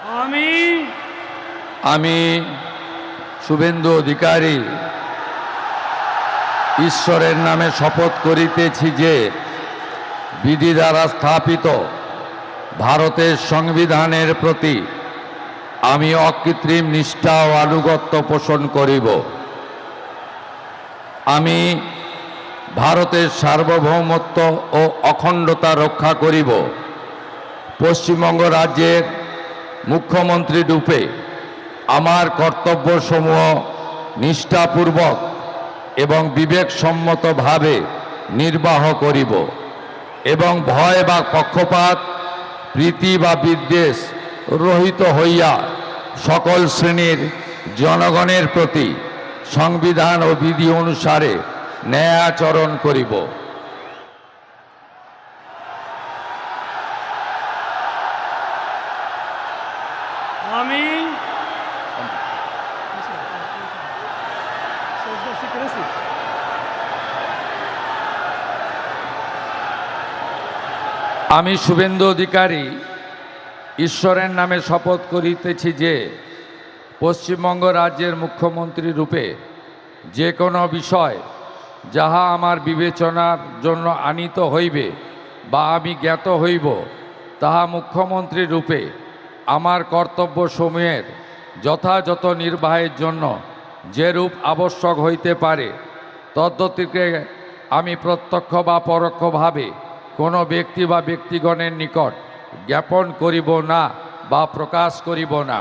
আমি আমি শুভেন্দু অধিকারী ঈশ্বরের নামে শপথ করিতেছি যে বিধি দ্বারা স্থাপিত ভারতের সংবিধানের প্রতি আমি অকৃত্রিম নিষ্ঠা ও আনুগত্য পোষণ করিব। আমি ভারতের সার্বভৌমত্ব ও অখণ্ডতা রক্ষা করিব। পশ্চিমবঙ্গ রাজ্যের মুখ্যমন্ত্রী রূপে আমার কর্তব্যসমূহ নিষ্ঠাপূর্বক এবং বিবেকসম্মতভাবে নির্বাহ করিব এবং ভয় বা পক্ষপাত, প্রীতি বা বিদ্বেষ রহিত হইয়া সকল শ্রেণীর জনগণের প্রতি সংবিধান ও বিধি অনুসারে ন্যায় আচরণ করিব। আমি আমি শুভেন্দু অধিকারী ঈশ্বরের নামে শপথ করিতেছি যে পশ্চিমবঙ্গ রাজ্যের মুখ্যমন্ত্রী রূপে যে কোনো বিষয় যাহা আমার বিবেচনার জন্য আনিত হইবে বা আমি জ্ঞাত হইব, তাহা মুখ্যমন্ত্রী রূপে আমার কর্তব্যসমূহের যথাযথ নির্বাহের জন্য যেরূপ আবশ্যক হইতে পারে তদ্গতিকে আমি প্রত্যক্ষ বা পরোক্ষভাবে কোনো ব্যক্তি বা ব্যক্তিগণের নিকট জ্ঞাপন করিব না বা প্রকাশ করিব না।